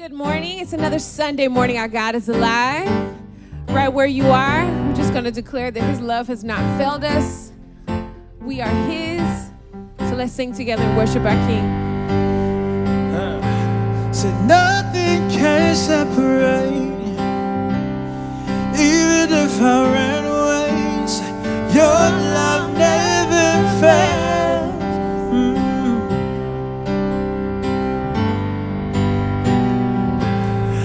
Good morning. It's another Sunday morning. Our God is alive. Right where you are, we're just going to declare that His love has not failed us. We are His. So let's sing together and worship our King. Said nothing can separate, even if I ran away. Said your love never fails.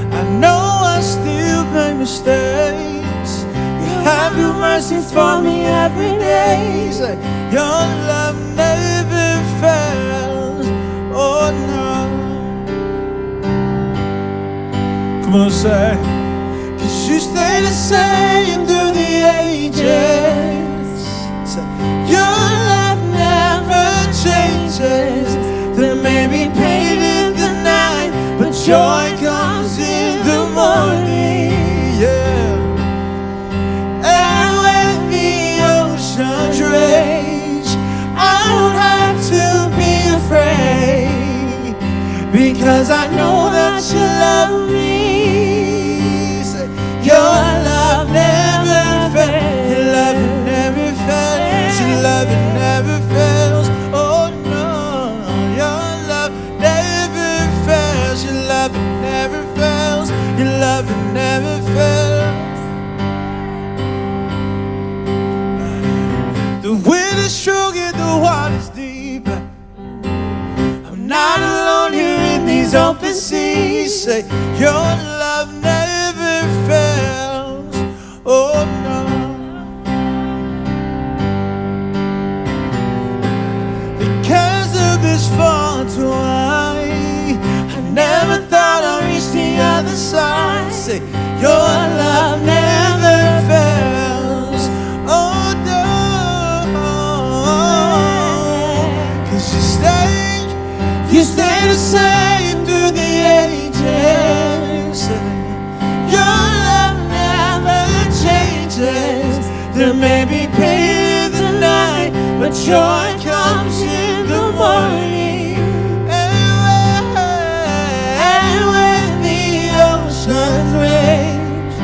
I know I still make mistakes. You have your mercy for me every day. Said your love never fails. Oh no. Come on, say, 'cause you stay the same through the ages. Say, your love never changes. There may be pain in the night, but joy comes in the morning. Yeah. And when the oceans rage, I don't have to be afraid, because I know that you love me. Your love never fails. Your love never fails. Your love never fails. Oh no, your love never fails. Your love never fails. Your love never fails. The wind is strong and the water's deep. I'm not alone here in these open seas. Say, your love never fails. Oh no. Because of this fall too high, I never thought I'd reach the other side. Say, your love never fails. Oh no. 'Cause you stay the same through the ages. Your love never changes. There may be pain in the night, but joy comes in the morning. And when the oceans rage,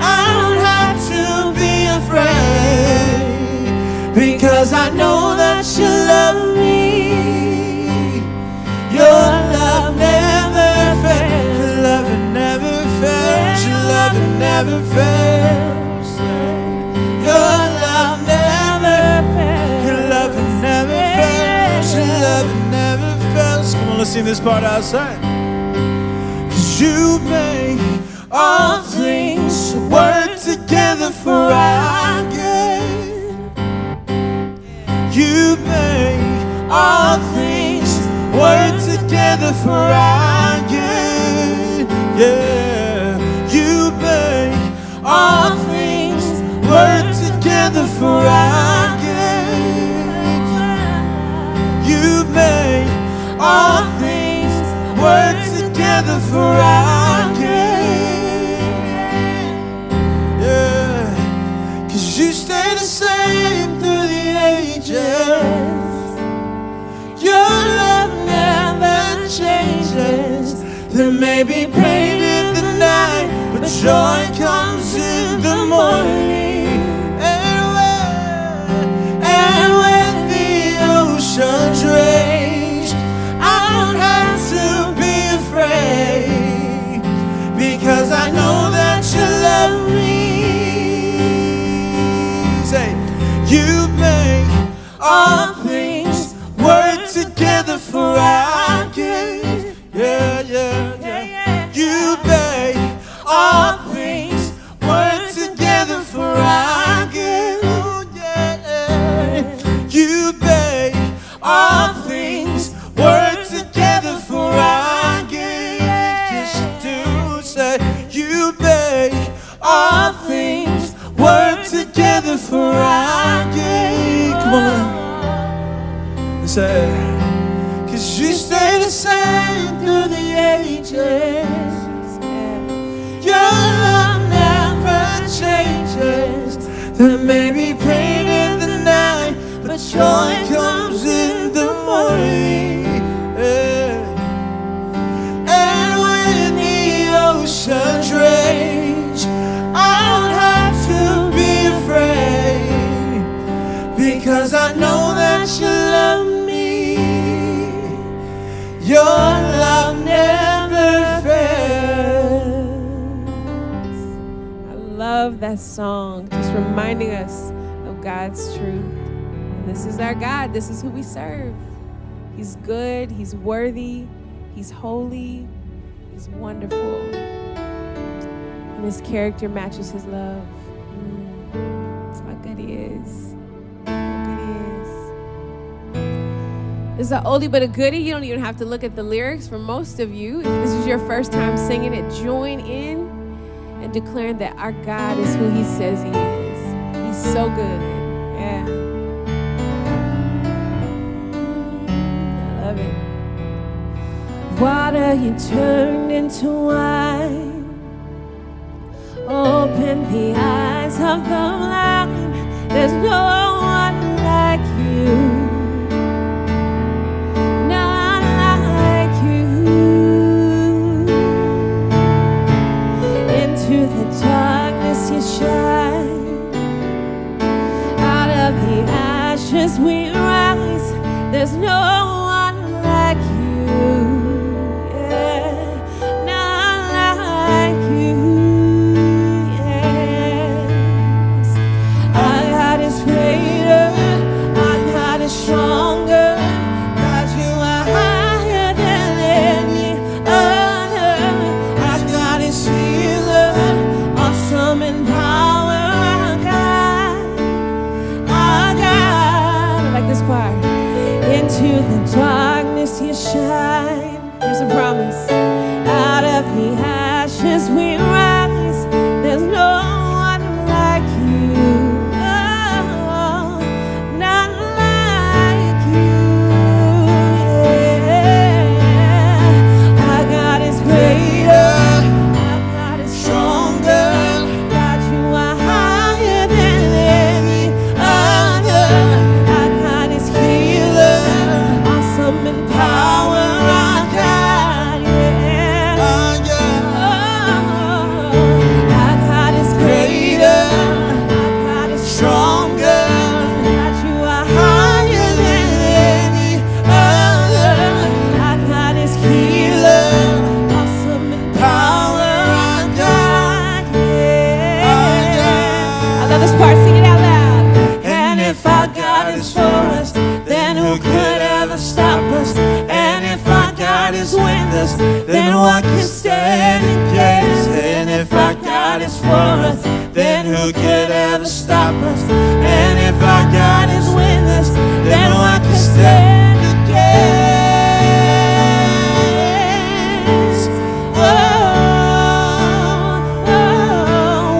I don't have to be afraid, because I know that you love me. Your love never fails. Your love never fails. Your love never fails. Your love never fails. Your love never fails. Your love never fails. Come on, let's sing this part outside. 'Cause you make all things work together for our good. You make all things work together for our good. Yeah, you make all things work together for our good. You make all things work together for our good. Yeah, 'cause you stay the same through the ages. Your love never changes. There may be pain in the night, but joy comes in the morning. And when the oceans rage, I don't have to be afraid, because I know that you love me. Say, you make all things work together for our good. Yeah, yeah, yeah. You make all things work together for our good. Oh, yeah. You make all things work together for our good. Yes, you do. Say, you make all things work together for our good. Come on. Say, 'cause you stay the same through the ages. Your love never changes. There may be pain in the night, but joy comes in the morning. And when the love that song, just reminding us of God's truth. And this is our God. This is who we serve. He's good. He's worthy. He's holy. He's wonderful. And his character matches his love. How good he is. How good he is. This is an oldie but a goodie. You don't even have to look at the lyrics. For most of you, if this is your first time singing it, join in and declaring that our God is who he says he is. He's so good. Yeah. I love it. Water you turned into wine. Open the eyes of the blind. There's no one like you. Not like you. Into the darkness you shine. Out of the ashes we rise. There's no one like you. Stronger, God, you are higher than any other. Our God is healer, awesome in power. Our God, I like this part. into the darkness you shine. Here's a promise. Out of the ashes we rise. There's no one like you. Oh, not like you. Yeah. Our God is greater. Our God is stronger. God, you are higher than any other. Our God is healer, awesome in power. Our God, yeah. Our God. Oh, our God is greater. Our God is stronger. God, you are higher than any other. Our God is healer, awesome in power. Our God, yeah. I love this part. Sing it out loud. And if our God is for us, then who could ever stop us? And if our God is with us, then what can stand against? And if our God is for us, then who could ever stop us? And if our God is with us, then what can stand against?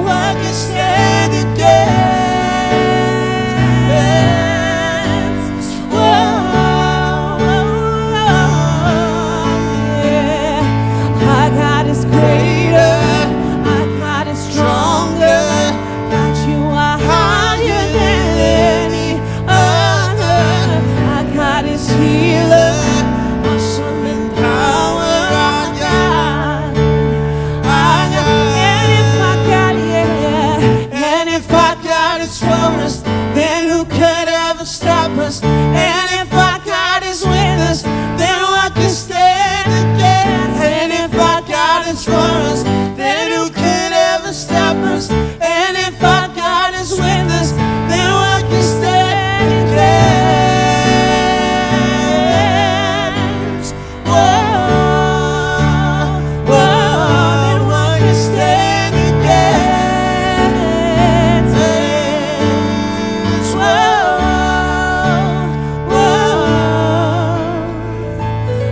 What can stand against? Yeah. Our God is greater. Our God is stronger. God, you are higher than any other. Our God is healer, awesome in power. Our God. And if our God, yeah. And if our God is for us, then who could ever stop us? And if our God is with us, then what can stand against? And if our God is for us, then who could ever stop us? And if our God is with us, then what can stand against? Then what can stand against?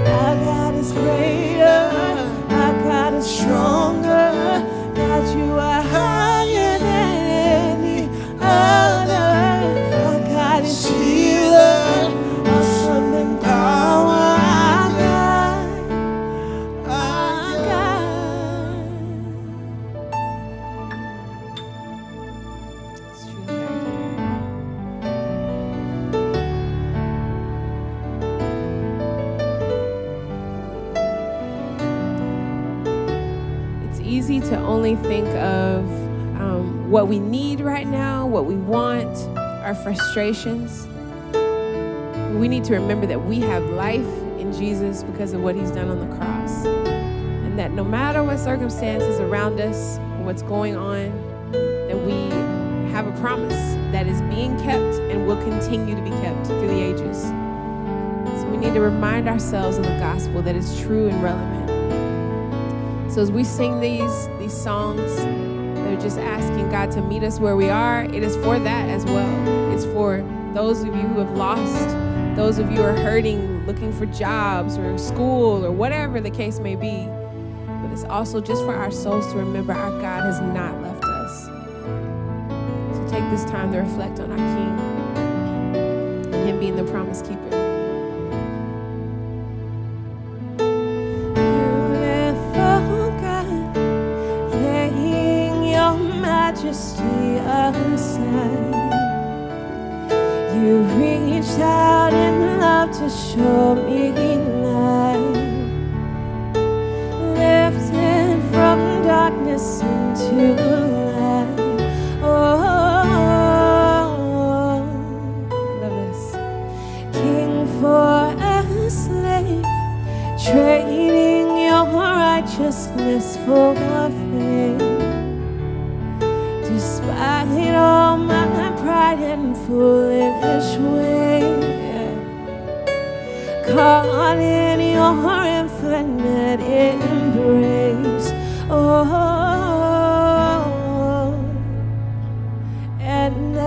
Our God is greater. Our God is stronger. God, you are higher than any other. Our God is healer, awesome in power. Our God. It's truly our King. It's easy to only think of what we need right now, what we want, our frustrations. We need to remember that we have life in Jesus because of what he's done on the cross. And that no matter what circumstances around us, what's going on, that we have a promise that is being kept and will continue to be kept through the ages. So we need to remind ourselves of the gospel that is true and relevant. So as we sing these songs, they're just asking God to meet us where we are. It is for that as well. It's for those of you who have lost, those of you who are hurting, looking for jobs or school or whatever the case may be. But it's also just for our souls to remember our God has not left us. So take this time to reflect on our King and Him being the promise keeper. Majesty aside, you reached out in love to show me light, lifted from darkness into light. Oh, I love this. King for a slave, trading your righteousness for faith. Despite all my pride and foolish way, caught in your infinite embrace. Oh, and I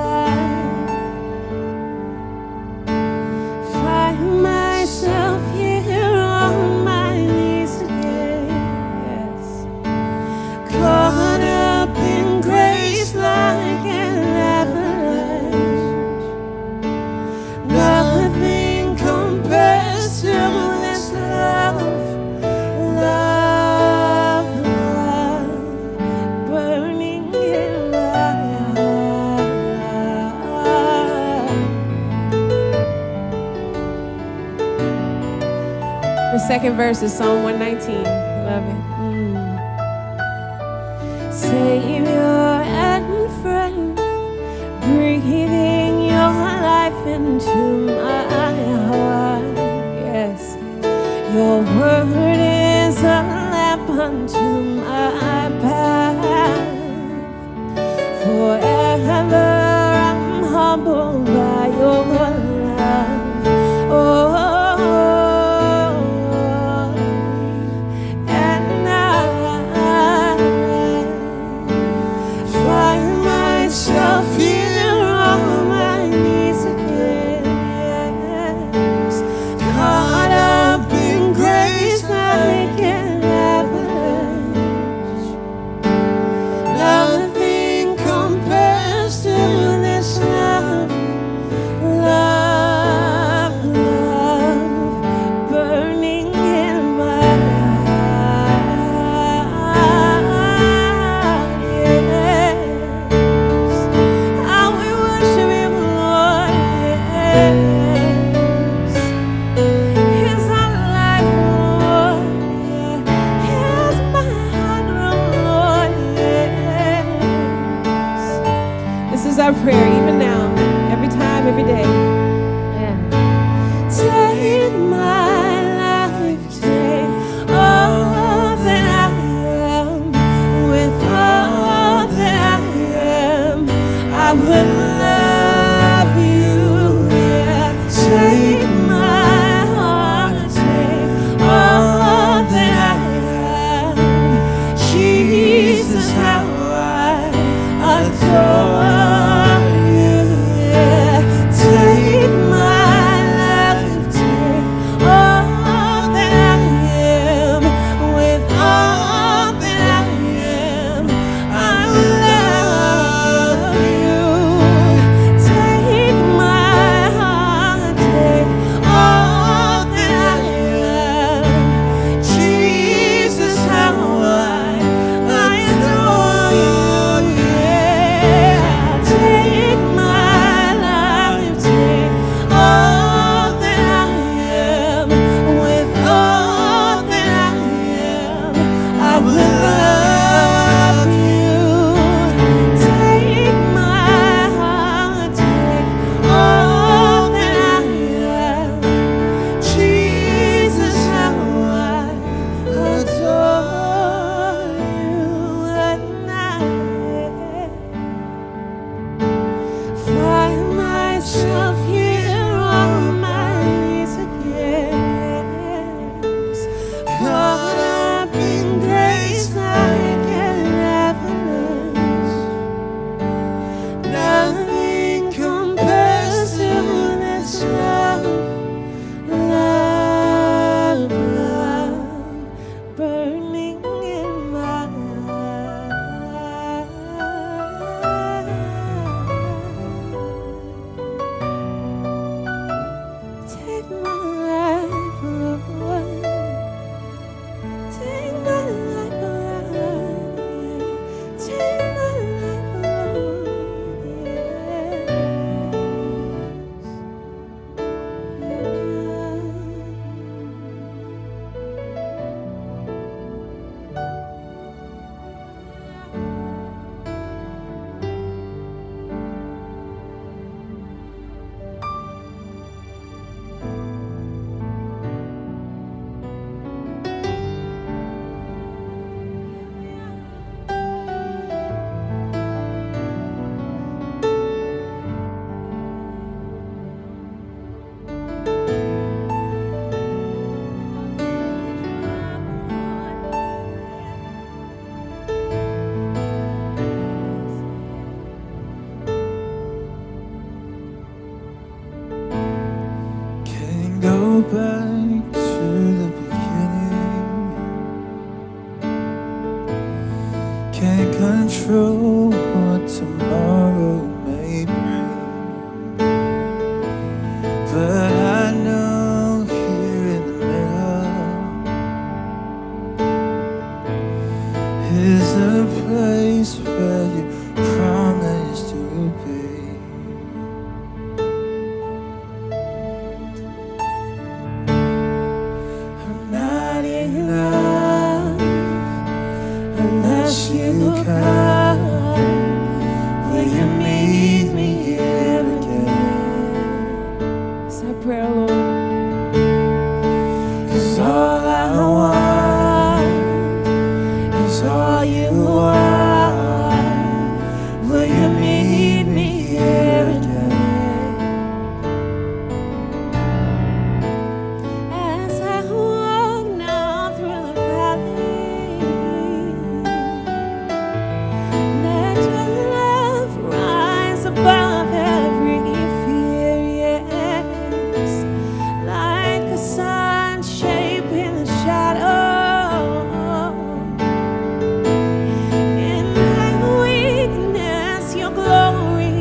find myself here on my knees again. Yes, caught up in grace like an avalanche. Nothing compares to this love, burning in my heart. The second verse is Psalm 119. Love it. Savior and friend, breathing your life into my heart. Yes, your word is a lamp unto my path. Forever I'm humbled by your love. Oh, and I find myself here on my knees again. Yes, caught up in grace like an avalanche. can't control what tomorrow may bring, but I know here in the middle is a place where you promised to be. I'm not enough unless you come. Will you meet me here again? It's our prayer, Lord. 'Cause all I want is all you want. Will you meet me here again? As I walk now through the valley, let your love rise above every fear, yes, like a sun shaping the shadow. In my weakness, your glory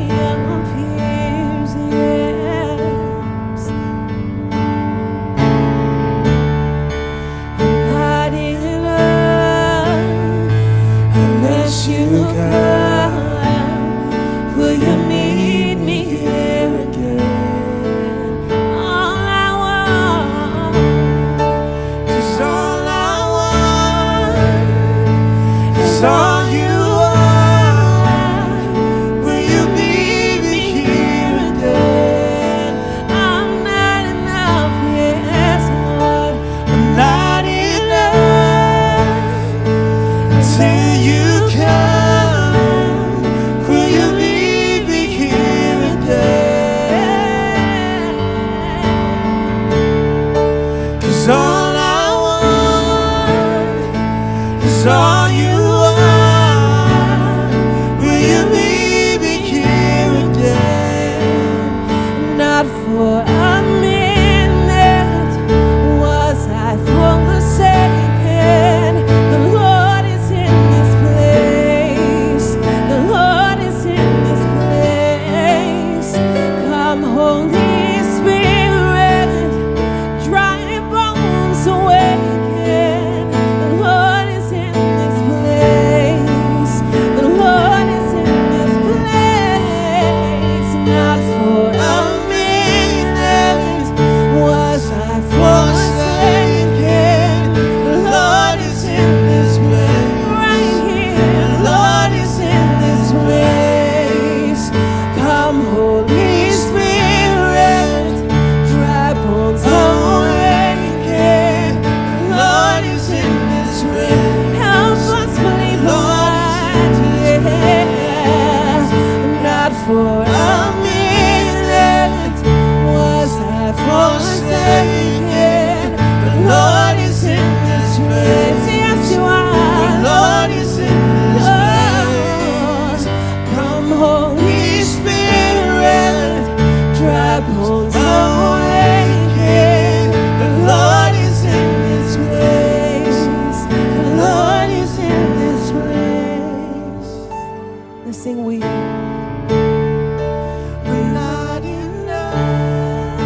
appears, yes. Not enough Unless you come, will you meet me here again? All I want, 'cause all I want is all you want. Will you meet me here again? I'm not enough, yes, Lord. I'm not enough until you come. Will you meet me here again? 'Cause all I want is all you want. Will you meet me here again? Not for a minute was I forsaken. The Lord is in this place. The Lord is in this place. Come, Holy Spirit, dry bones awaken. The Lord is in this place. The Lord is in this place. Not for A minute was I forsaken. The Lord is in this place. right here. The Lord is in this place. Come, Holy Spirit, dry bones awaken. The Lord is in this place. help us believe, Lord. Yeah. Not for A minute was I forsaken. The Lord is in this place. yes, you The are. Lord is in this place. Come, Holy Spirit, dry bones awaken. The Lord is in this place. The Lord is in this place. Let's sing we. We're not enough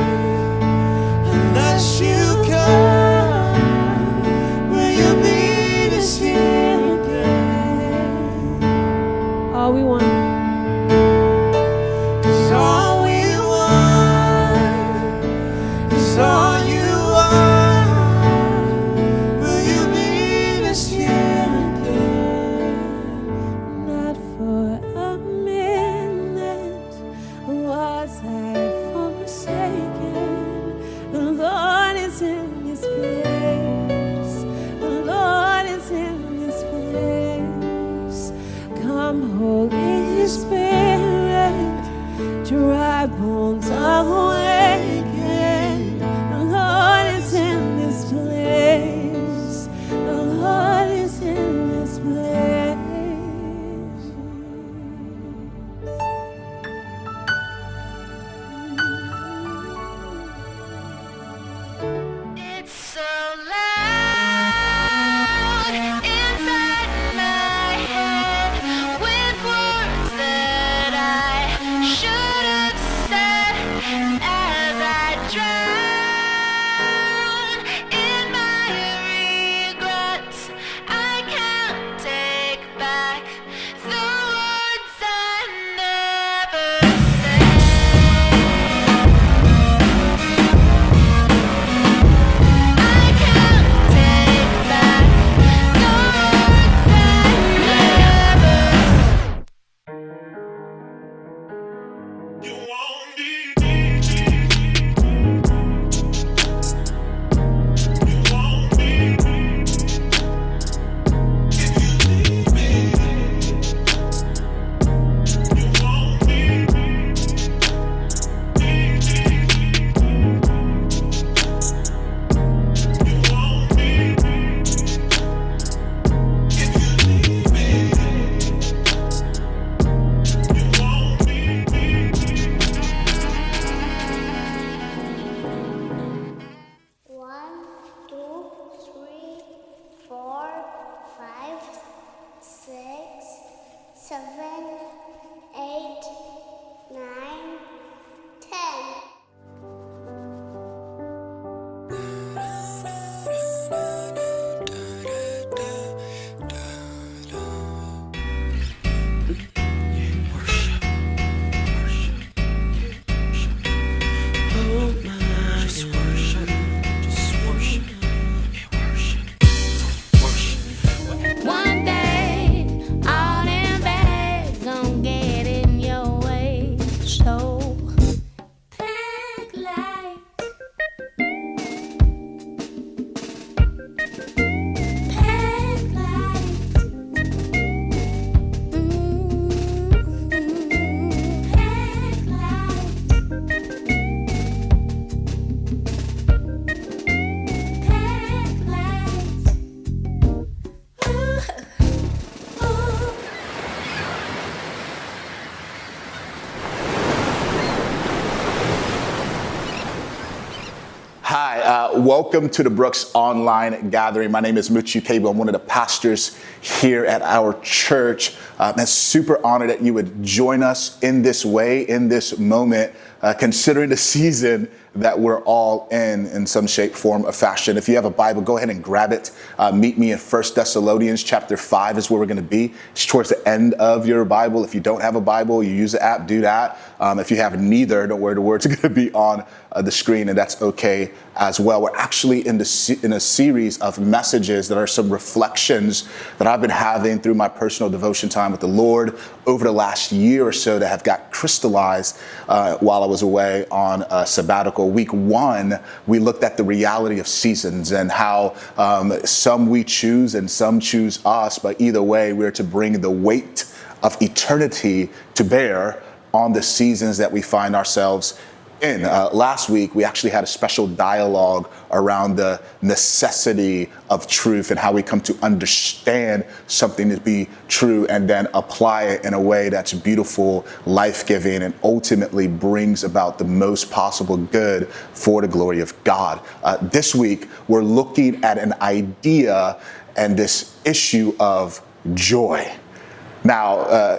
unless you come. Will you meet us here again? All we want. 'Cause all we want is all you want. Will you meet us here again? Not for a Welcome to the Brooks online gathering. My name is Muche Ukegbu. I'm one of the pastors here at our church. I'm super honored that you would join us in this way, in this moment, considering the season that we're all in some shape, form, or fashion. If you have a Bible, go ahead and grab it. Meet me in 1 Thessalonians chapter 5 is where we're going to be. It's towards the end of your Bible. If you don't have a Bible, you use the app, do that. If you have neither, don't worry, the words are going to be on the screen, and that's okay as well. We're actually in a series of messages that are some reflections that I've been having through my personal devotion time with the Lord over the last year or so that have got crystallized while I was away on a sabbatical. Week 1, we looked at the reality of seasons and how some we choose and some choose us, but either way, we're to bring the weight of eternity to bear on the seasons that we find ourselves in. Last week, we actually had a special dialogue around the necessity of truth and how we come to understand something to be true and then apply it in a way that's beautiful, life-giving, and ultimately brings about the most possible good for the glory of God. This week, we're looking at an idea and this issue of joy. Now,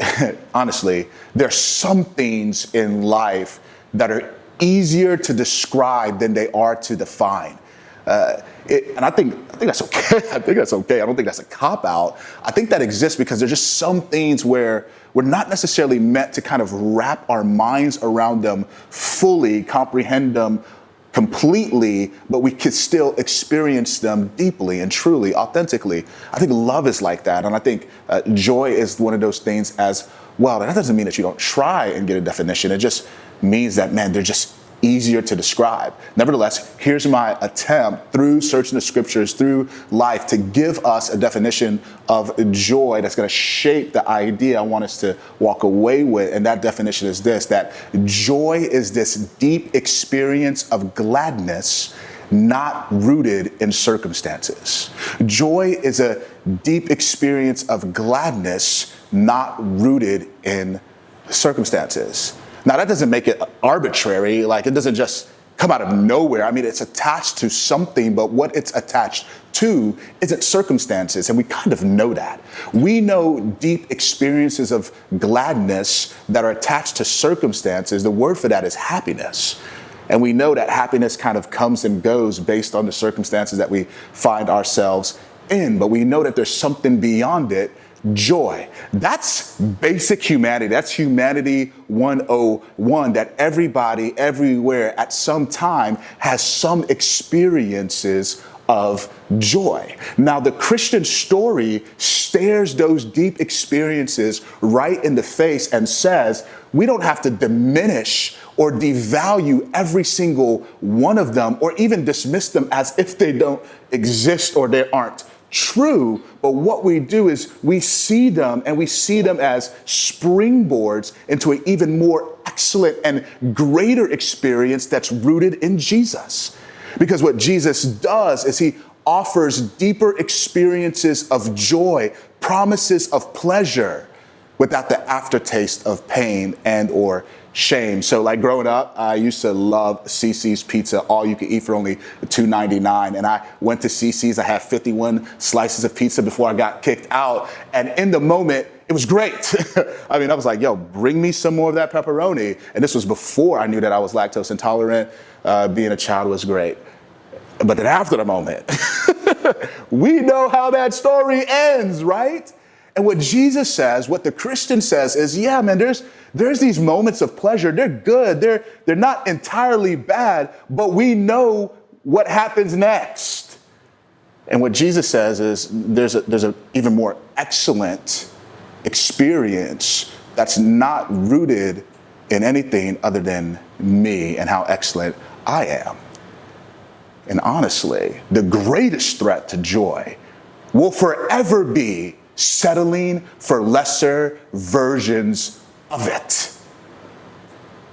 honestly, there's some things in life that are easier to describe than they are to define. And I think that's okay. I think that's okay. I don't think that's a cop-out. I think that exists because there's just some things where we're not necessarily meant to kind of wrap our minds around them fully, comprehend them completely, but we could still experience them deeply and truly, authentically. I think love is like that. And I think joy is one of those things as well. That doesn't mean that you don't try and get a definition. It just means that, man, they're just easier to describe. Nevertheless, here's my attempt through searching the scriptures, through life, to give us a definition of joy that's going to shape the idea I want us to walk away with. And that definition is this, that joy is this deep experience of gladness not rooted in circumstances. Joy is a deep experience of gladness not rooted in circumstances. Now, that doesn't make it arbitrary. Like, it doesn't just come out of nowhere. I mean, it's attached to something, but what it's attached to isn't circumstances, and we kind of know that. We know deep experiences of gladness that are attached to circumstances. The word for that is happiness. And we know that happiness kind of comes and goes based on the circumstances that we find ourselves in, but we know that there's something beyond it. Joy. That's basic humanity. That's humanity 101, that everybody, everywhere, at some time has some experiences of joy. Now, the Christian story stares those deep experiences right in the face and says, we don't have to diminish or devalue every single one of them or even dismiss them as if they don't exist or they aren't true, but what we do is we see them and we see them as springboards into an even more excellent and greater experience that's rooted in Jesus. Because what Jesus does is he offers deeper experiences of joy, promises of pleasure without the aftertaste of pain and or shame. So like growing up, I used to love CC's Pizza, all you could eat for only $2.99. And I went to CC's, I had 51 slices of pizza before I got kicked out. And in the moment, it was great. I mean, I was like, yo, bring me some more of that pepperoni. And this was before I knew that I was lactose intolerant. Being a child was great. But then after the moment, we know how that story ends, right? And what Jesus says, what the Christian says is, yeah, man, there's these moments of pleasure. They're good. They're not entirely bad, but we know what happens next. And what Jesus says is there's a even more excellent experience that's not rooted in anything other than me and how excellent I am. And honestly, the greatest threat to joy will forever be settling for lesser versions of it.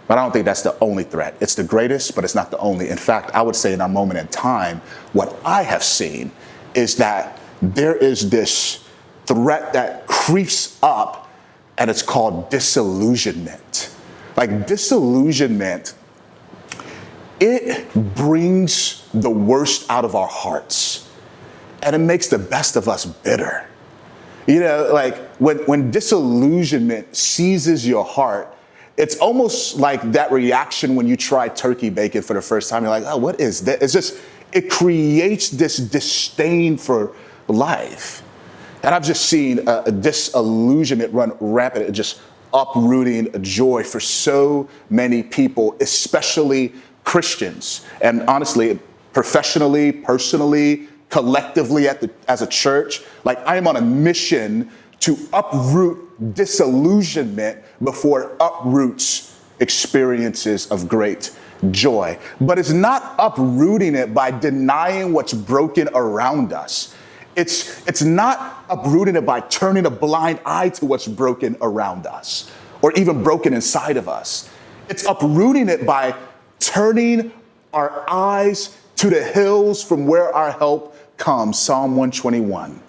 But I don't think that's the only threat. It's the greatest, but it's not the only. In fact, I would say in our moment in time, what I have seen is that there is this threat that creeps up, and it's called disillusionment. Like disillusionment it brings the worst out of our hearts, and it makes the best of us bitter. You know, like when disillusionment seizes your heart, it's almost like that reaction when you try turkey bacon for the first time. You're like, oh, what is that? It's just, it creates this disdain for life. And I've just seen a disillusionment run rampant, just uprooting joy for so many people, especially Christians. And honestly, professionally, personally, collectively as a church, like I am on a mission to uproot disillusionment before it uproots experiences of great joy. But it's not uprooting it by denying what's broken around us. It's not uprooting it by turning a blind eye to what's broken around us or even broken inside of us. It's uprooting it by turning our eyes to the hills from where our help comes, Psalm 121.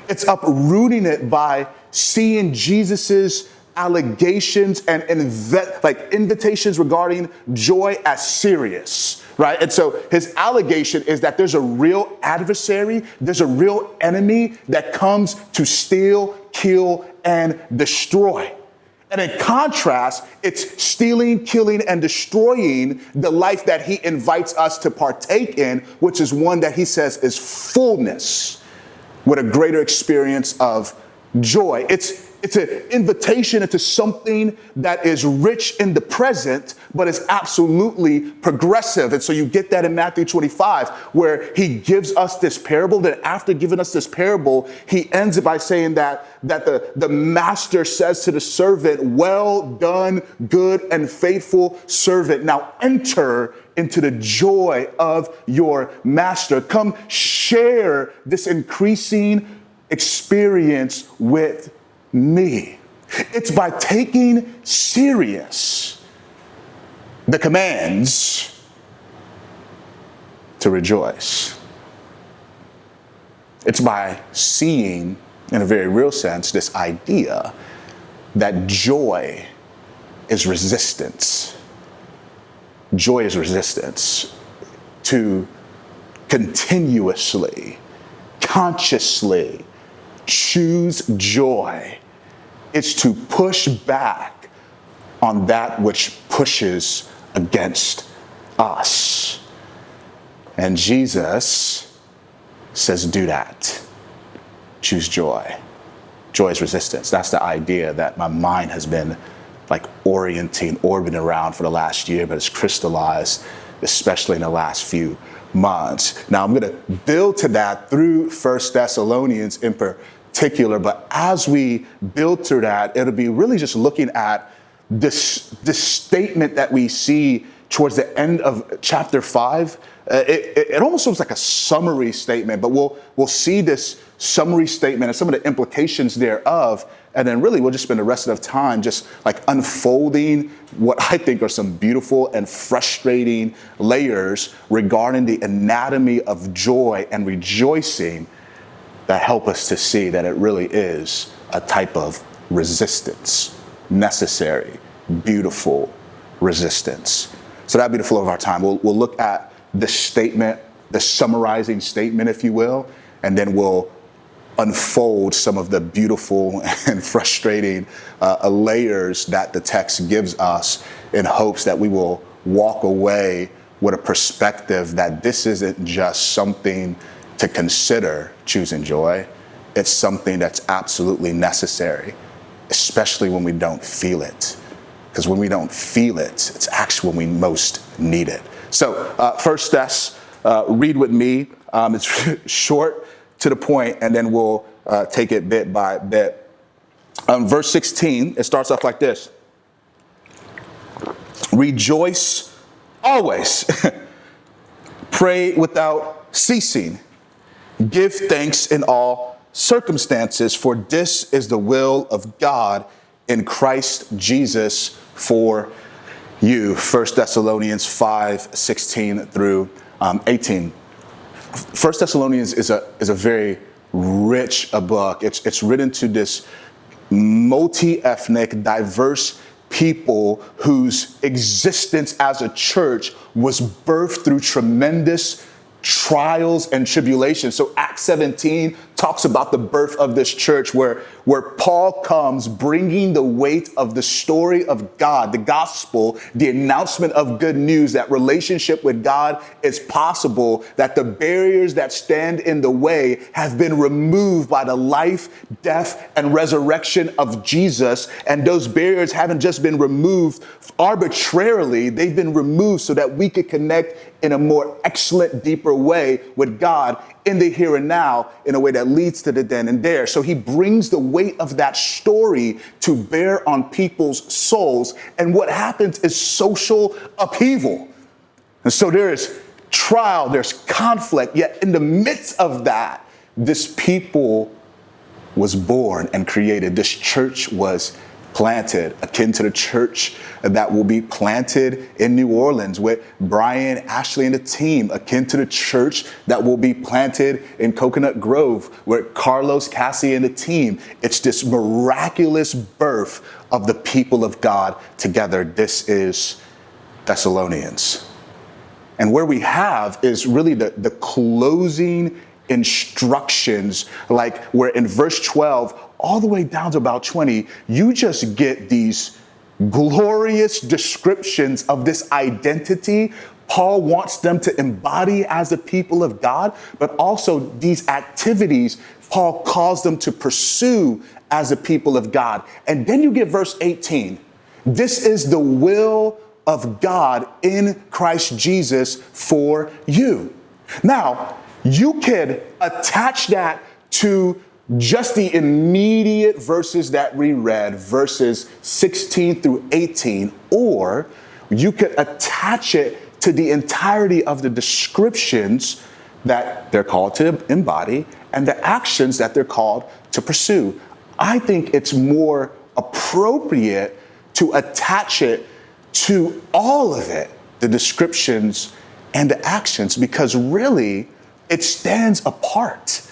It's uprooting it by seeing Jesus's allegations and invitations regarding joy as serious, right? And so his allegation is that there's a real adversary, there's a real enemy that comes to steal, kill, and destroy. And in contrast, it's stealing, killing, and destroying the life that he invites us to partake in, which is one that he says is fullness with a greater experience of joy. It's an invitation into something that is rich in the present, but is absolutely progressive. And so you get that in Matthew 25, where he gives us this parable. That after giving us this parable, he ends it by saying that the master says to the servant, well done, good and faithful servant. Now enter into the joy of your master. Come share this increasing experience with me. It's by taking serious the commands to rejoice. It's by seeing, in a very real sense, this idea that joy is resistance. Joy is resistance to continuously, consciously choose joy. It's to push back on that which pushes against us. And Jesus says, do that. Choose joy. Joy is resistance. That's the idea that my mind has been orbiting around for the last year, but it's crystallized, especially in the last few months. Now I'm going to build to that through 1 Thessalonians in particular, but as we build through that, it'll be really just looking at this statement that we see towards the end of chapter 5. It almost looks like a summary statement, but we'll see this summary statement and some of the implications thereof, and then really we'll just spend the rest of the time just unfolding what I think are some beautiful and frustrating layers regarding the anatomy of joy and rejoicing that help us to see that it really is a type of resistance, necessary, beautiful resistance. So that'd be the flow of our time. We'll look at the statement, the summarizing statement, if you will, and then we'll unfold some of the beautiful and frustrating layers that the text gives us in hopes that we will walk away with a perspective that this isn't just something to consider choosing joy. It's something that's absolutely necessary, especially when we don't feel it. Because when we don't feel it, it's actually when we most need it. So first Thess, read with me. It's short, to the point, and then we'll take it bit by bit. Verse 16, it starts off like this. Rejoice always. Pray without ceasing. Give thanks in all circumstances, for this is the will of God in Christ Jesus for you. 1 Thessalonians 5:16 through 18. 1 Thessalonians is a very rich book. It's written to this multi-ethnic, diverse people whose existence as a church was birthed through tremendous trials and tribulations. So Acts 17 talks about the birth of this church where Paul comes bringing the weight of the story of God, the gospel, the announcement of good news, that relationship with God is possible, that the barriers that stand in the way have been removed by the life, death, and resurrection of Jesus. And those barriers haven't just been removed arbitrarily, they've been removed so that we could connect in a more excellent, deeper way with God in the here and now, in a way that leads to the then and there. So he brings the weight of that story to bear on people's souls. And what happens is social upheaval. And so there is trial, there's conflict, yet in the midst of that, this people was born and created. This church was planted, akin to the church that will be planted in New Orleans with Brian, Ashley, and the team, akin to the church that will be planted in Coconut Grove with Carlos, Cassie, and the team. It's this miraculous birth of the people of God together. This is Thessalonians. And where we have is really the closing instructions, like where in verse 12, all the way down to about 20, you just get these glorious descriptions of this identity Paul wants them to embody as the people of God, but also these activities Paul calls them to pursue as a people of God. And then you get verse 18. This is the will of God in Christ Jesus for you. Now, you could attach that to just the immediate verses that we read, verses 16 through 18, or you could attach it to the entirety of the descriptions that they're called to embody and the actions that they're called to pursue. I think it's more appropriate to attach it to all of it, the descriptions and the actions, because really it stands apart.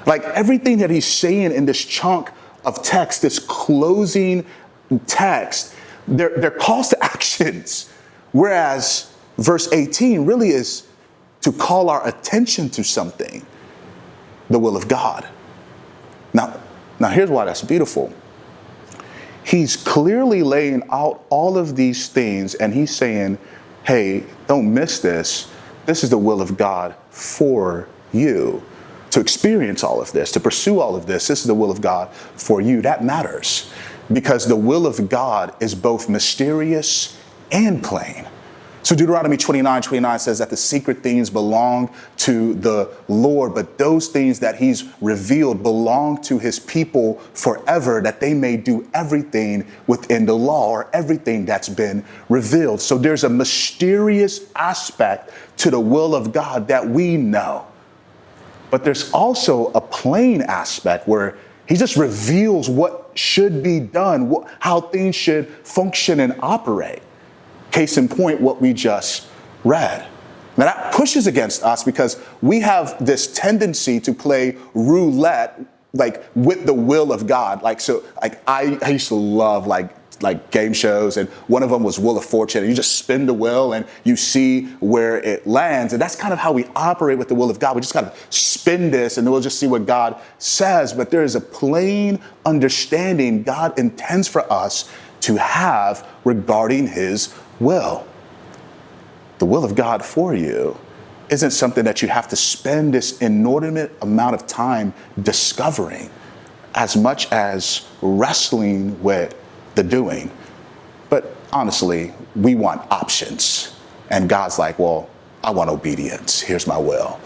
Like everything that he's saying in this chunk of text, this closing text, they're calls to actions. Whereas verse 18 really is to call our attention to something, the will of God. Now here's why that's beautiful. He's clearly laying out all of these things and he's saying, hey, don't miss this. This is the will of God for you. To experience all of this, to pursue all of this, this is the will of God for you. That matters because the will of God is both mysterious and plain. So Deuteronomy 29:29 says that the secret things belong to the Lord, but those things that he's revealed belong to his people forever, that they may do everything within the law or everything that's been revealed. So there's a mysterious aspect to the will of God that we know. But there's also a plain aspect where he just reveals what should be done, how things should function and operate. Case in point, what we just read. Now that pushes against us because we have this tendency to play roulette, like with the will of God. I used to love like game shows, and one of them was Wheel of Fortune, and you just spin the wheel and you see where it lands. And that's kind of how we operate with the will of God. We just kind of spin this and then we'll just see what God says. But there is a plain understanding God intends for us to have regarding his will. The will of God for you isn't something that you have to spend this inordinate amount of time discovering, as much as wrestling with the doing. But honestly, we want options. And God's like, well, I want obedience. Here's my will.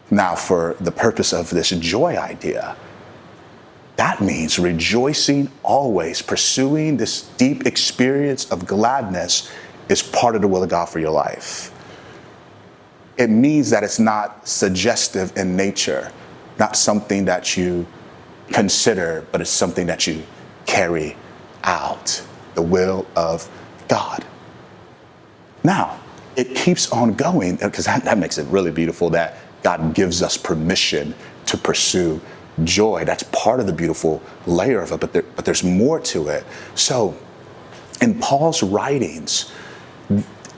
Now, for the purpose of this joy idea, that means rejoicing always, pursuing this deep experience of gladness is part of the will of God for your life. It means that it's not suggestive in nature, not something that you consider, but it's something that you carry out, the will of God. Now, it keeps on going because that makes it really beautiful that God gives us permission to pursue joy. That's part of the beautiful layer of it, but there's more to it. So in Paul's writings,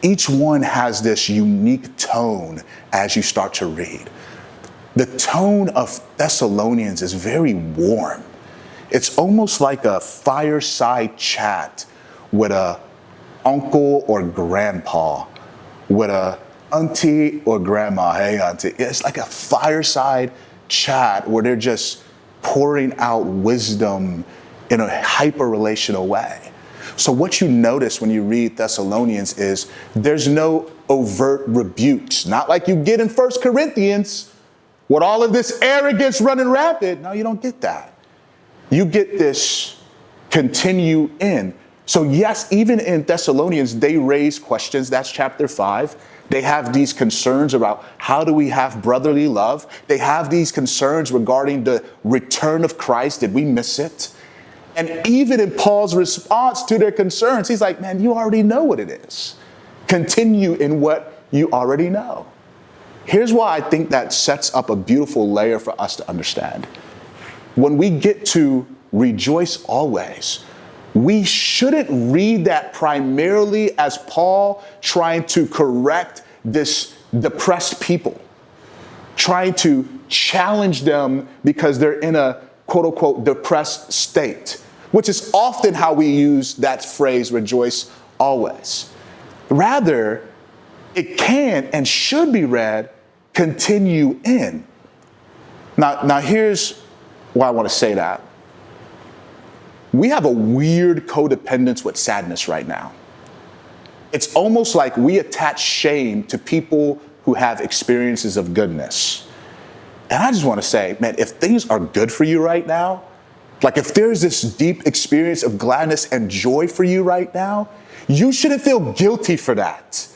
each one has this unique tone as you start to read. The tone of Thessalonians is very warm. It's almost like a fireside chat with a uncle or grandpa, with a auntie or grandma. Hey, auntie. It's like a fireside chat where they're just pouring out wisdom in a hyper-relational way. So what you notice when you read Thessalonians is there's no overt rebukes, not like you get in 1 Corinthians with all of this arrogance running rapid. No, you don't get that. You get this continue in. So yes, even in Thessalonians, they raise questions. That's chapter 5. They have these concerns about how do we have brotherly love? They have these concerns regarding the return of Christ. Did we miss it? And even in Paul's response to their concerns, he's like, man, you already know what it is. Continue in what you already know. Here's why I think that sets up a beautiful layer for us to understand. When we get to rejoice always, we shouldn't read that primarily as Paul trying to correct this depressed people, trying to challenge them because they're in a quote unquote depressed state, which is often how we use that phrase, rejoice always. Rather, it can and should be read, continue in. Now here's why I want to say that. We have a weird codependence with sadness right now. It's almost like we attach shame to people who have experiences of goodness. And I just want to say, man, if things are good for you right now, like if there's this deep experience of gladness and joy for you right now, you shouldn't feel guilty for that.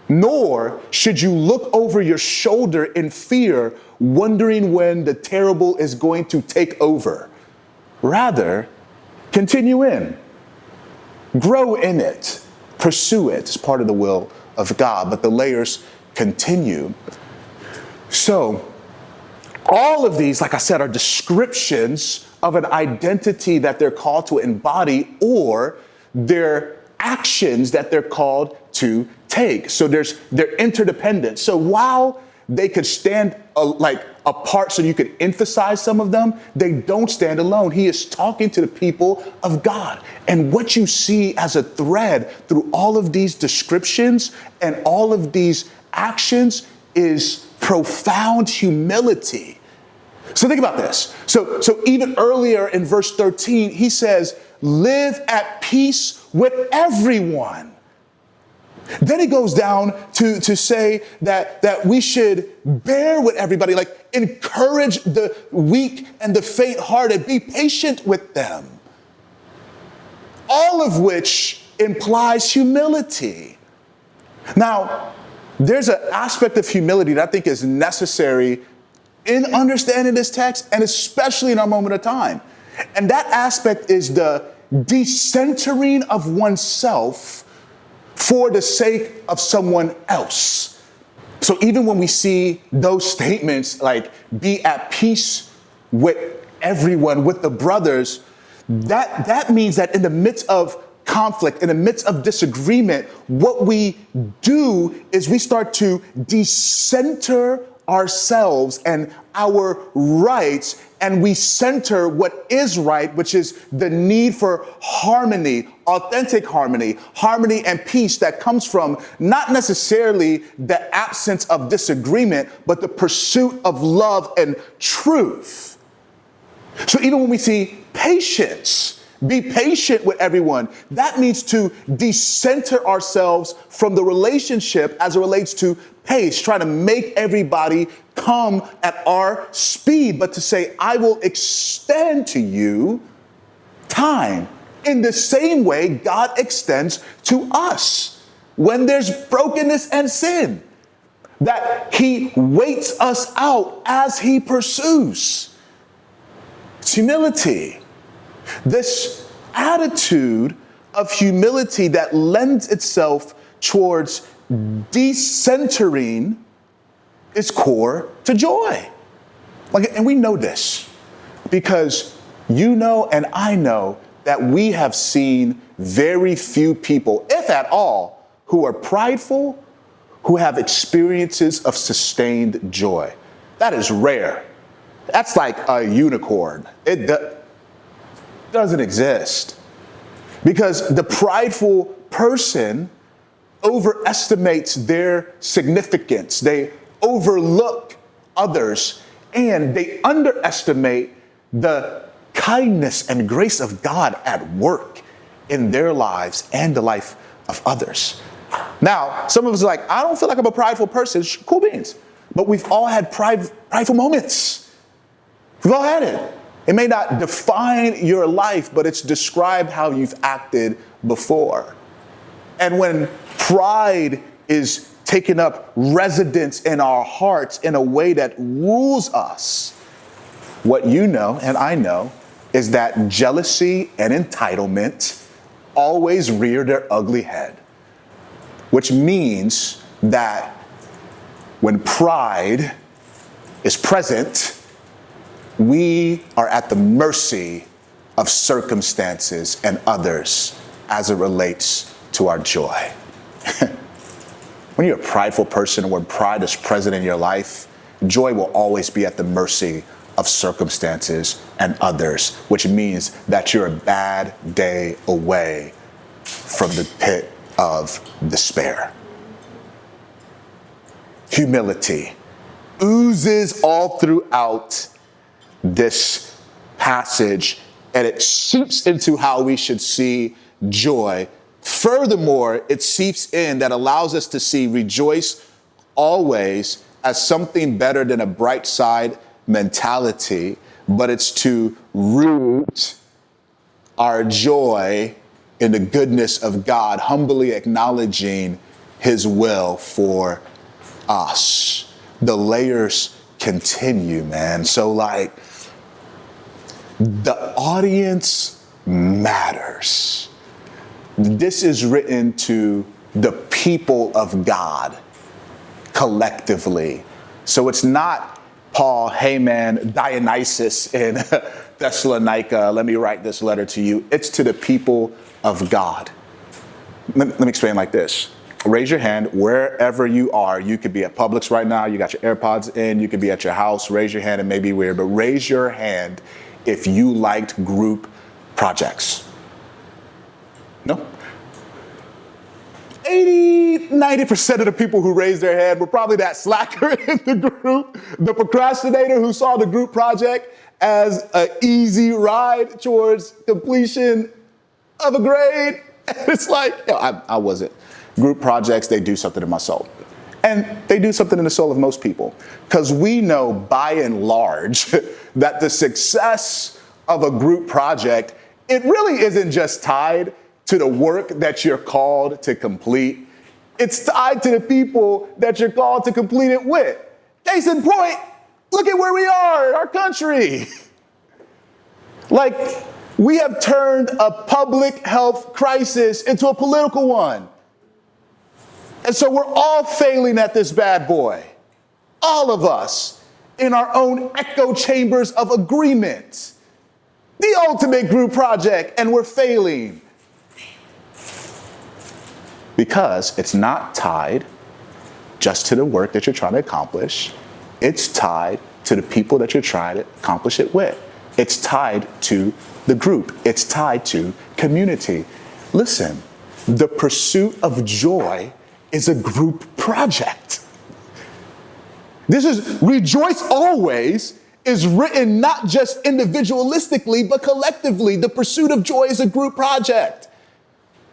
Nor should you look over your shoulder in fear, wondering when the terrible is going to take over. Rather, continue in, grow in it, pursue it. It's part of the will of God, but the layers continue. So all of these, like I said, are descriptions of an identity that they're called to embody or their actions that they're called to take. So they're interdependent. So while they could stand apart so you could emphasize some of them, they don't stand alone. He is talking to the people of God. And what you see as a thread through all of these descriptions and all of these actions is profound humility. So think about this. So even earlier in verse 13, he says, live at peace with everyone. Then he goes down to say that we should bear with everybody, like encourage the weak and the faint-hearted, be patient with them. All of which implies humility. Now, there's an aspect of humility that I think is necessary in understanding this text, and especially in our moment of time. And that aspect is the decentering of oneself for the sake of someone else. So even when we see those statements like be at peace with everyone, with the brothers, that means that in the midst of conflict, in the midst of disagreement, what we do is we start to decenter ourselves and our rights, and we center what is right, which is the need for harmony, authentic harmony and peace that comes from not necessarily the absence of disagreement, but the pursuit of love and truth. So even when we see patience, be patient with everyone, that means to decenter ourselves from the relationship as it relates to pace, try to make everybody come at our speed, but to say, I will extend to you time in the same way God extends to us when there's brokenness and sin, that he waits us out as he pursues. It's humility. This attitude of humility that lends itself towards decentering is core to joy. And we know this. Because you know and I know that we have seen very few people, if at all, who are prideful, who have experiences of sustained joy. That is rare. That's like a unicorn. It doesn't exist. Because the prideful person overestimates their significance. They overlook others, and they underestimate the kindness and grace of God at work in their lives and the life of others. Now, some of us are like, I don't feel like I'm a prideful person. Cool beans. But we've all had prideful moments. We've all had it. It may not define your life, but it's described how you've acted before. And when pride is taking up residence in our hearts in a way that rules us, what you know and I know is that jealousy and entitlement always rear their ugly head, which means that when pride is present, we are at the mercy of circumstances and others as it relates to our joy. When you're a prideful person, or when pride is present in your life, joy will always be at the mercy of circumstances and others, which means that you're a bad day away from the pit of despair. Humility oozes all throughout this passage, and it seeps into how we should see joy. Furthermore, it seeps in that allows us to see rejoice always as something better than a bright side mentality, but it's to root our joy in the goodness of God, humbly acknowledging his will for us. The layers continue, man. So like, the audience matters. This is written to the people of God collectively. So it's not Paul, hey man, Dionysus in Thessalonica, let me write this letter to you. It's to the people of God. Let me explain like this. Raise your hand wherever you are. You could be at Publix right now. You got your AirPods in. You could be at your house. Raise your hand. It may be weird, but raise your hand if you liked group projects. No? 90% of the people who raised their hand were probably that slacker in the group, the procrastinator who saw the group project as an easy ride towards completion of a grade. It's like, I wasn't. Group projects, they do something in my soul. And they do something in the soul of most people. Because we know by and large that the success of a group project, it really isn't just tied to the work that you're called to complete. It's tied to the people that you're called to complete it with. Case in point, look at where we are in our country. Like, we have turned a public health crisis into a political one. And so we're all failing at this bad boy. All of us in our own echo chambers of agreement. The ultimate group project, and we're failing. Because it's not tied just to the work that you're trying to accomplish. It's tied to the people that you're trying to accomplish it with. It's tied to the group. It's tied to community. Listen, the pursuit of joy is a group project. This is rejoice always is written not just individualistically, but collectively. The pursuit of joy is a group project.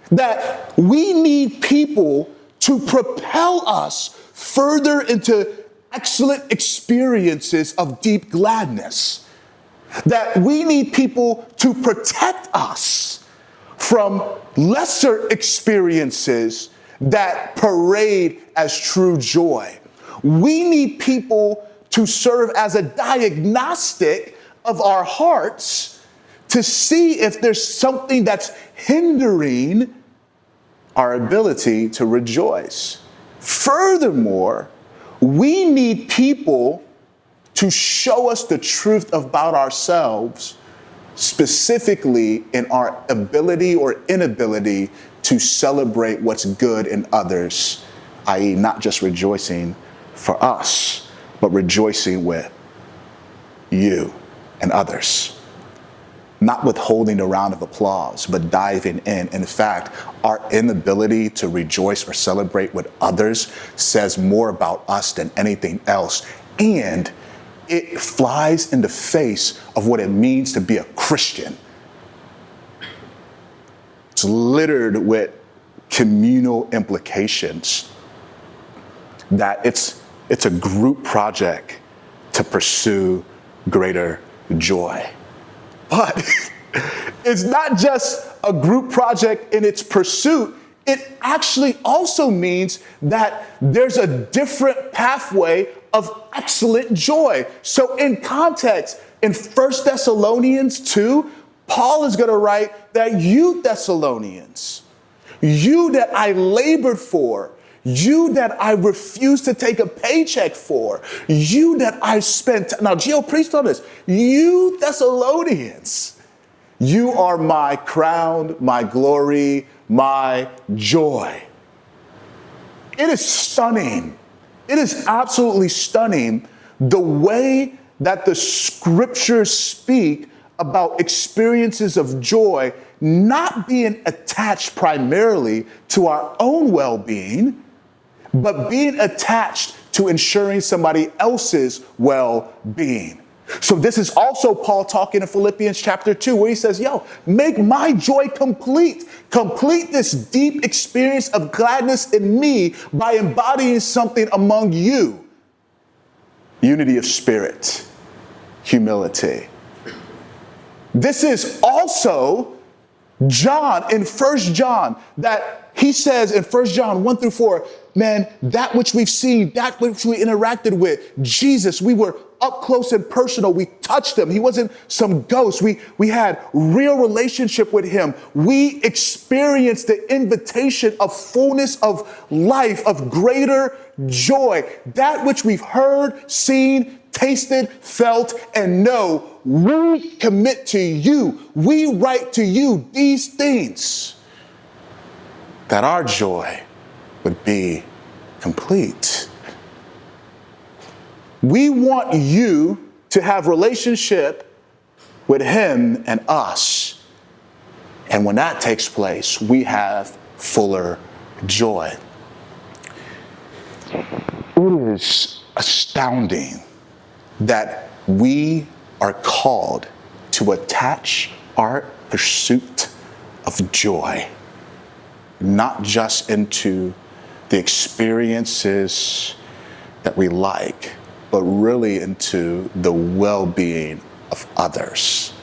That we need people to propel us further into excellent experiences of deep gladness. That we need people to protect us from lesser experiences that parade as true joy. We need people to serve as a diagnostic of our hearts to see if there's something that's hindering our ability to rejoice. Furthermore, we need people to show us the truth about ourselves, specifically in our ability or inability to celebrate what's good in others, i.e. not just rejoicing for us, but rejoicing with you and others. Not withholding a round of applause, but diving in. In fact, our inability to rejoice or celebrate with others says more about us than anything else. And it flies in the face of what it means to be a Christian. It's littered with communal implications that it's a group project to pursue greater joy. But it's not just a group project in its pursuit. It actually also means that there's a different pathway of excellent joy. So in context, in 1 Thessalonians 2, Paul is going to write that you Thessalonians, you that I labored for, you that I refused to take a paycheck for, you that I spent, now Gio preached on this, you Thessalonians, you are my crown, my glory, my joy. It is stunning. It is absolutely stunning the way that the scriptures speak about experiences of joy not being attached primarily to our own well-being, but being attached to ensuring somebody else's well-being. So this is also Paul talking in Philippians chapter 2, where he says, make my joy complete. Complete this deep experience of gladness in me by embodying something among you. Unity of spirit, humility. This is also John in 1 John, that he says in 1 John 1 through 4, man, that which we've seen, that which we interacted with, Jesus, we were up close and personal. We touched him. He wasn't some ghost. We had real relationship with him. We experienced the invitation of fullness of life, of greater joy. That which we've heard, seen, tasted, felt, and know, we commit to you. We write to you these things, that our joy would be complete. We want you to have relationship with him and us. And when that takes place, we have fuller joy. It is astounding that we are called to attach our pursuit of joy not just into the experiences that we like, but really into the well-being of others.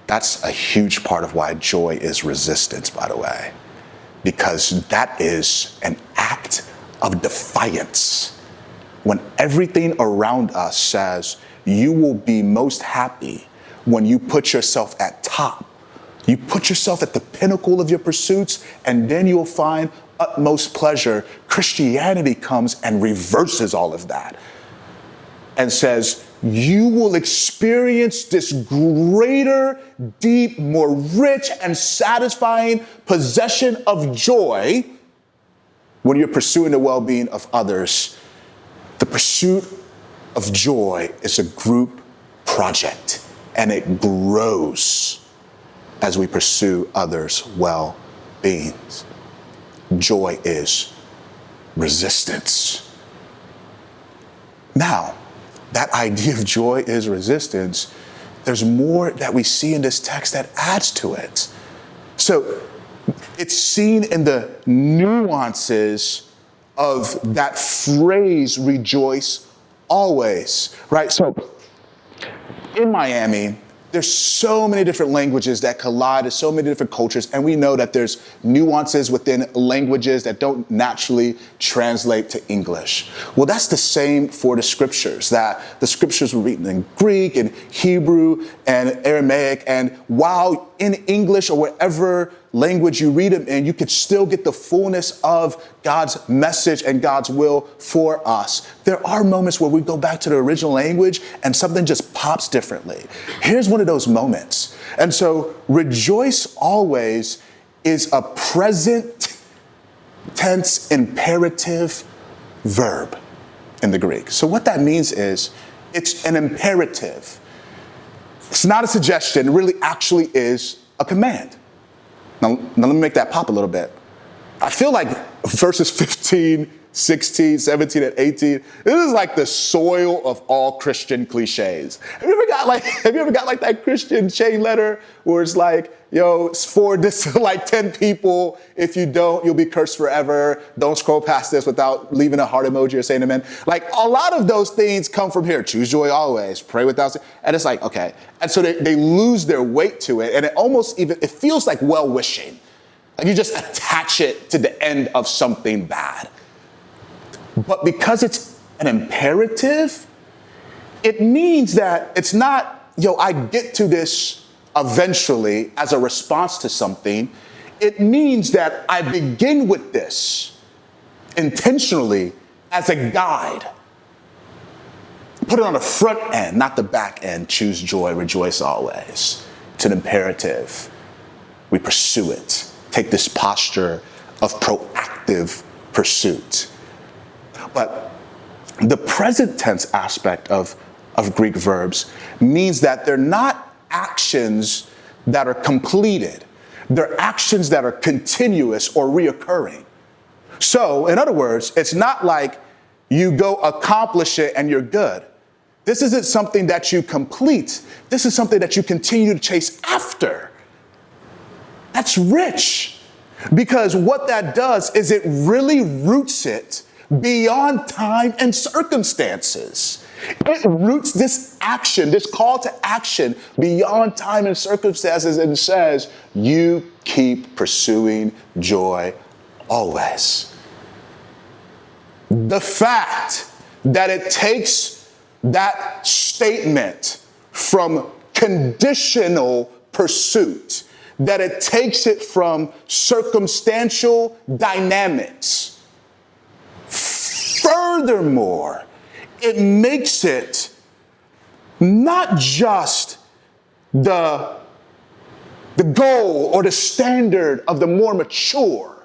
That's a huge part of why joy is resistance, by the way, because that is an act of defiance. When everything around us says you will be most happy when you put yourself at top, you put yourself at the pinnacle of your pursuits, and then you'll find utmost pleasure. Christianity comes and reverses all of that and says, you will experience this greater, deep, more rich and satisfying possession of joy when you're pursuing the well-being of others. The pursuit of joy is a group project, and it grows as we pursue others' well-being. Joy is resistance. Now, that idea of joy is resistance, there's more that we see in this text that adds to it. So it's seen in the nuances of that phrase, rejoice always, right? So in Miami, there's so many different languages that collide, there's so many different cultures, and we know that there's nuances within languages that don't naturally translate to English. Well, that's the same for the scriptures, that the scriptures were written in Greek and Hebrew and Aramaic, and while in English or wherever language you read them in, you could still get the fullness of God's message and God's will for us. There are moments where we go back to the original language and something just pops differently. Here's one of those moments. And so rejoice always is a present tense imperative verb in the Greek. So what that means is it's an imperative. It's not a suggestion. It really actually is a command. Now let me make that pop a little bit. I feel like verses 15, 16, 17, and 18, this is like the soil of all Christian cliches. Have you ever got like that Christian chain letter where it's like, yo, it's for this like 10 people. If you don't, you'll be cursed forever. Don't scroll past this without leaving a heart emoji or saying amen. Like a lot of those things come from here. Choose joy always, pray without, and it's like, okay. And so they lose their weight to it. And it feels like well-wishing. Like you just attach it to the end of something bad. But because it's an imperative, it means that it's not, I get to this eventually as a response to something. It means that I begin with this intentionally as a guide. Put it on the front end, not the back end. Choose joy, rejoice always. It's an imperative. We pursue it. Take this posture of proactive pursuit. But the present tense aspect of Greek verbs means that they're not actions that are completed. They're actions that are continuous or reoccurring. So, in other words, it's not like you go accomplish it and you're good. This isn't something that you complete. This is something that you continue to chase after. That's rich, because what that does is it really roots it beyond time and circumstances. It roots this action, this call to action beyond time and circumstances, and says, you keep pursuing joy always. The fact that it takes that statement from conditional pursuit, that it takes it from circumstantial dynamics. Furthermore, it makes it not just the goal or the standard of the more mature,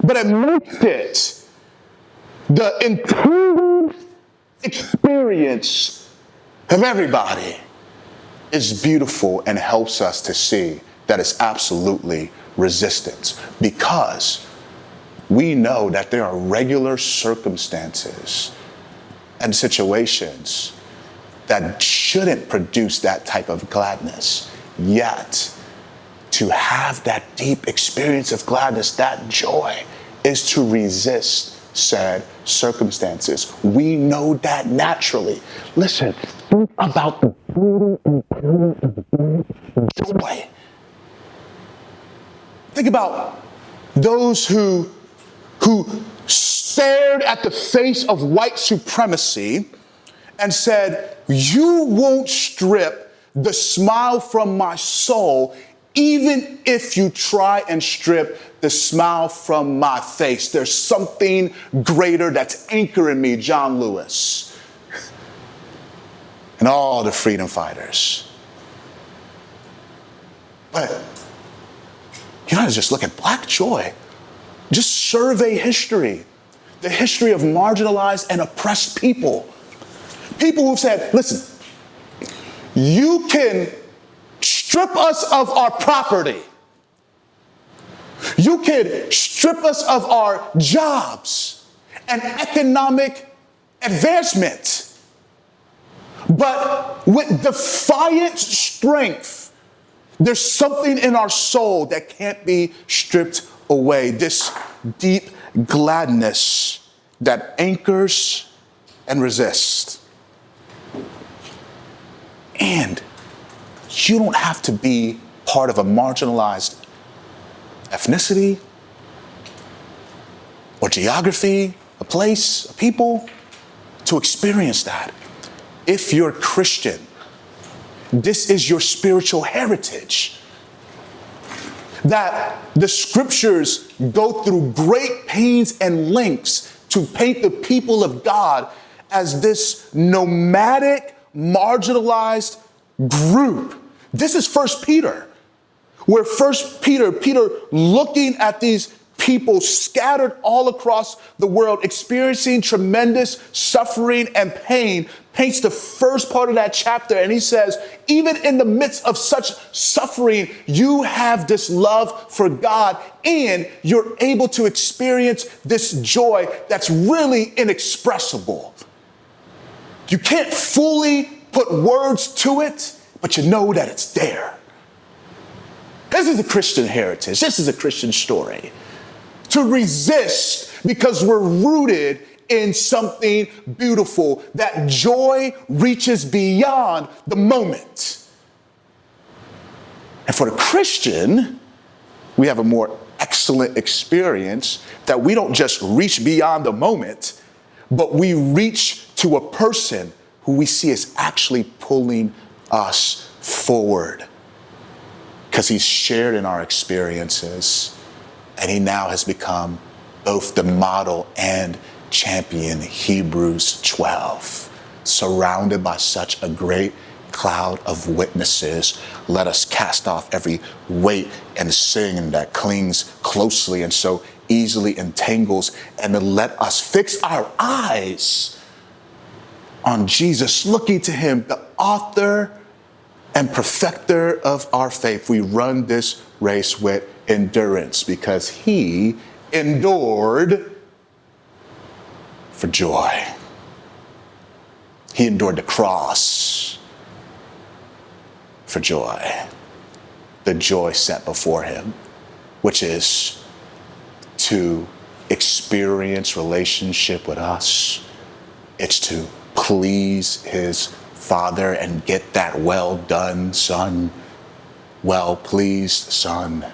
but it makes it the intuitive experience of everybody. Is beautiful and helps us to see that it's absolutely resistance, because we know that there are regular circumstances and situations that shouldn't produce that type of gladness. Yet, to have that deep experience of gladness, that joy, is to resist said circumstances. We know that naturally. Listen, think about the beauty and joy. Think about those who stared at the face of white supremacy and said, you won't strip the smile from my soul, even if you try and strip the smile from my face. There's something greater that's anchoring me, John Lewis, and all the freedom fighters. But you don't just look at Black joy. Just survey history, the history of marginalized and oppressed people. People who said, listen, you can strip us of our property. You can strip us of our jobs and economic advancement. But with defiant strength, there's something in our soul that can't be stripped away. This deep gladness that anchors and resists. And you don't have to be part of a marginalized ethnicity or geography, a place, a people, to experience that. If you're Christian, this is your spiritual heritage. that the scriptures go through great pains and lengths to paint the people of God as this nomadic, marginalized group. This is 1 Peter, where Peter looking at these people scattered all across the world, experiencing tremendous suffering and pain, paints the first part of that chapter. And he says, even in the midst of such suffering, you have this love for God and you're able to experience this joy that's really inexpressible. You can't fully put words to it, but you know that it's there. This is a Christian heritage. This is a Christian story. To resist because we're rooted in something beautiful. That joy reaches beyond the moment. And for the Christian, we have a more excellent experience that we don't just reach beyond the moment, but we reach to a person who we see is actually pulling us forward because he's shared in our experiences. And he now has become both the model and champion. Hebrews 12. Surrounded by such a great cloud of witnesses, let us cast off every weight and sin that clings closely and so easily entangles, and then let us fix our eyes on Jesus, looking to him, the author and perfecter of our faith. We run this race with endurance because he endured for joy. He endured the cross for joy. The joy set before him, which is to experience relationship with us. It's to please his Father and get that well done, son, well pleased son.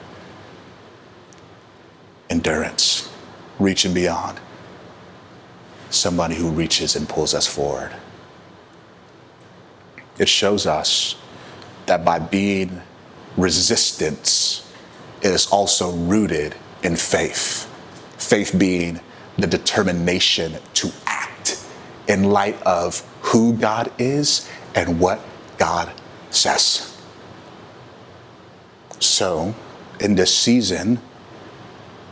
Endurance, reaching beyond. Somebody who reaches and pulls us forward. It shows us that by being resistance, it is also rooted in faith. Faith being the determination to act in light of who God is and what God says. So, in this season,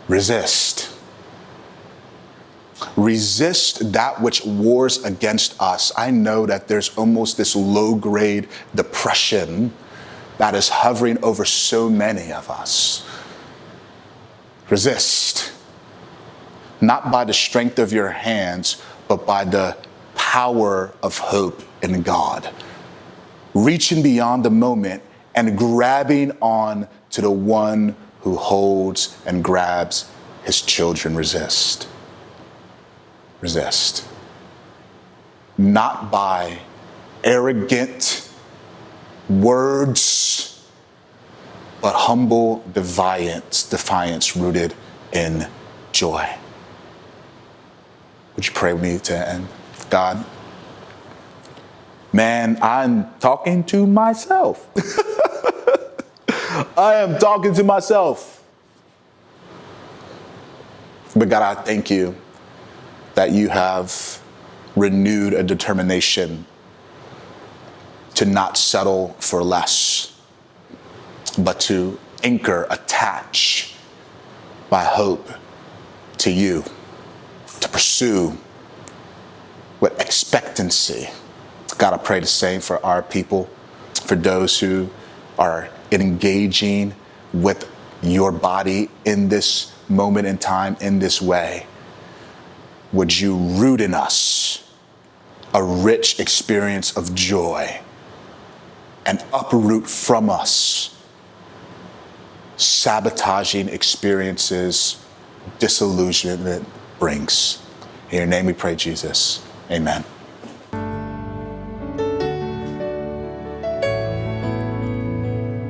resist. Resist that which wars against us. I know that there's almost this low-grade depression that is hovering over so many of us. Resist. Not by the strength of your hands, but by the power of hope in God. Reaching beyond the moment and grabbing on to the one who holds and grabs his children. Resist. Resist. Not by arrogant words, but humble defiance rooted in joy. Would you pray with me to end? God, man, I'm talking to myself. I am talking to myself. But God, I thank you that you have renewed a determination to not settle for less, but to anchor, attach by hope to you, to pursue with expectancy. God, I pray the same for our people, for those who are engaging with your body in this moment in time, in this way. Would you root in us a rich experience of joy and uproot from us sabotaging experiences disillusionment brings. In your name we pray, Jesus. Amen.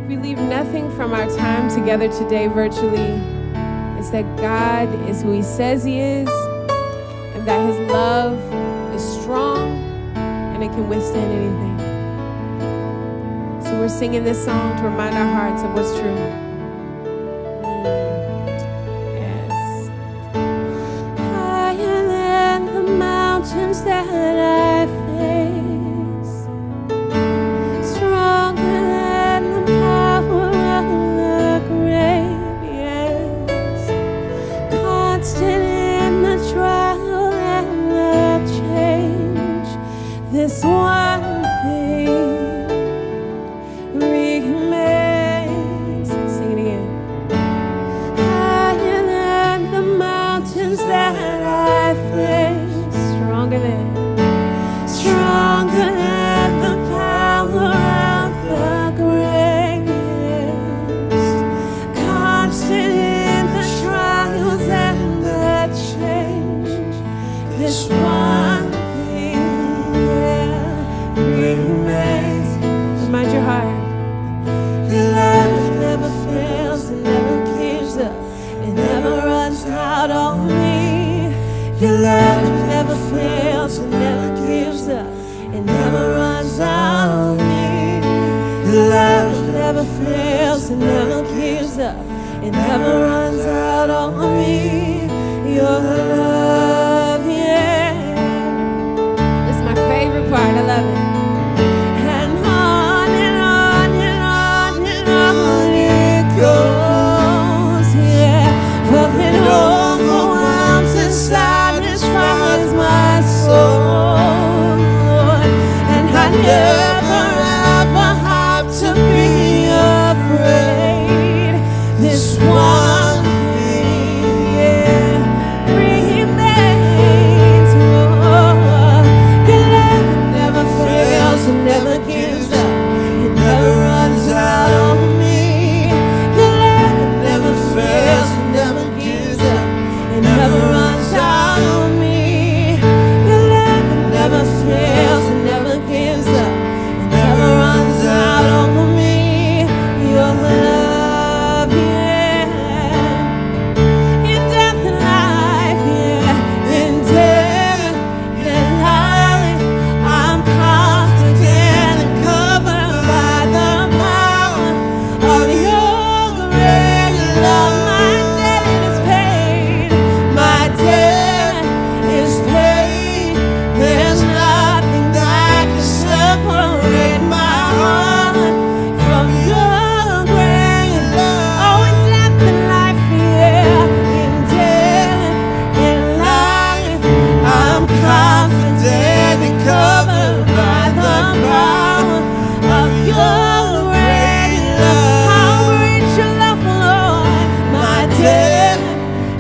We leave nothing from our time together today virtually. It's that God is who he says he is, and that his love is strong and it can withstand anything. So we're singing this song to remind our hearts of what's true. love never fails, it never gives up, it never runs out on me. Your love, yeah. This is my favorite part. I love it. And on and on and on and on it goes, yeah. But it overwhelms and satisfies my soul, Lord. And I never ever have to be afraid. This one thing, yeah, remains, Lord. Your love never fails, it never gives up, it never runs out on me. Your love never fails, it never gives up, it never runs out on me. Your love never fails, it never gives up, it never runs out on me. Your love, yeah. In death and life, yeah. In death and life, I'm confident and covered by the power of your great love. My debt is paid. My debt is paid. There's nothing that can separate my heart from your great love. Oh, in death and life, yeah. In death and life, I'm confident and covered by the power of your great love. How great your love, Lord. My debt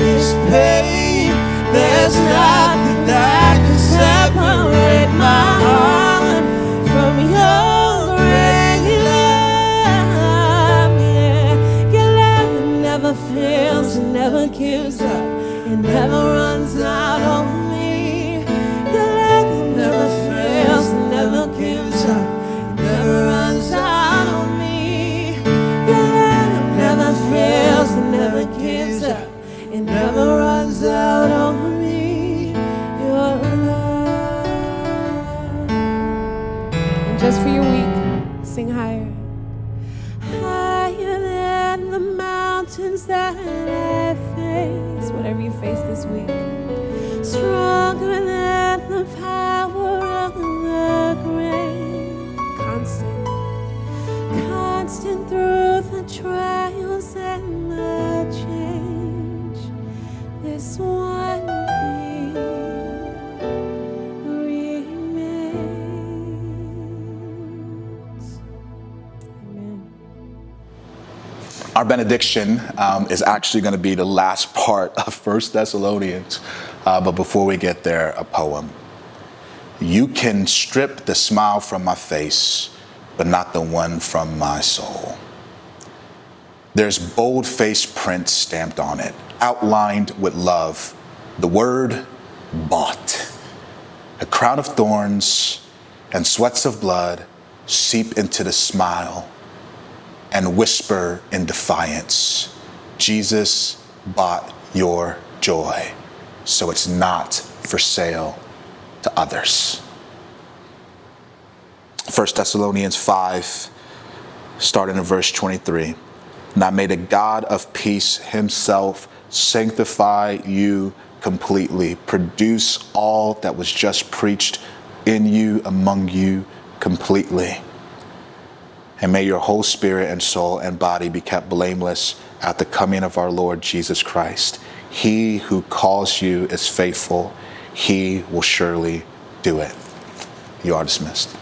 is paid. There's nothing that can separate my heart from your great love, yeah. Your love never fails, it never gives up, it never runs out on me. Your love never fails, it never gives up, it never runs out on me. Your love never fails, it never gives up, it never runs out on me. Your love. And just for your week, sing higher. Higher than the mountains that I face, whatever you face this week. Stronger than the power of the grave. Constant. Constant through the trials and the change. This one thing remains. Amen. Our benediction is actually going to be the last part of 1 Thessalonians. But before we get there, a poem. You can strip the smile from my face, but not the one from my soul. There's bold-faced print stamped on it, outlined with love. The word bought. A crown of thorns and sweats of blood seep into the smile and whisper in defiance, Jesus bought your joy, so it's not for sale to others. 1 Thessalonians 5, starting in verse 23. Now may the God of peace himself sanctify you completely, produce all that was just preached in you, among you completely. And may your whole spirit and soul and body be kept blameless at the coming of our Lord Jesus Christ. He who calls you is faithful. He will surely do it. You are dismissed.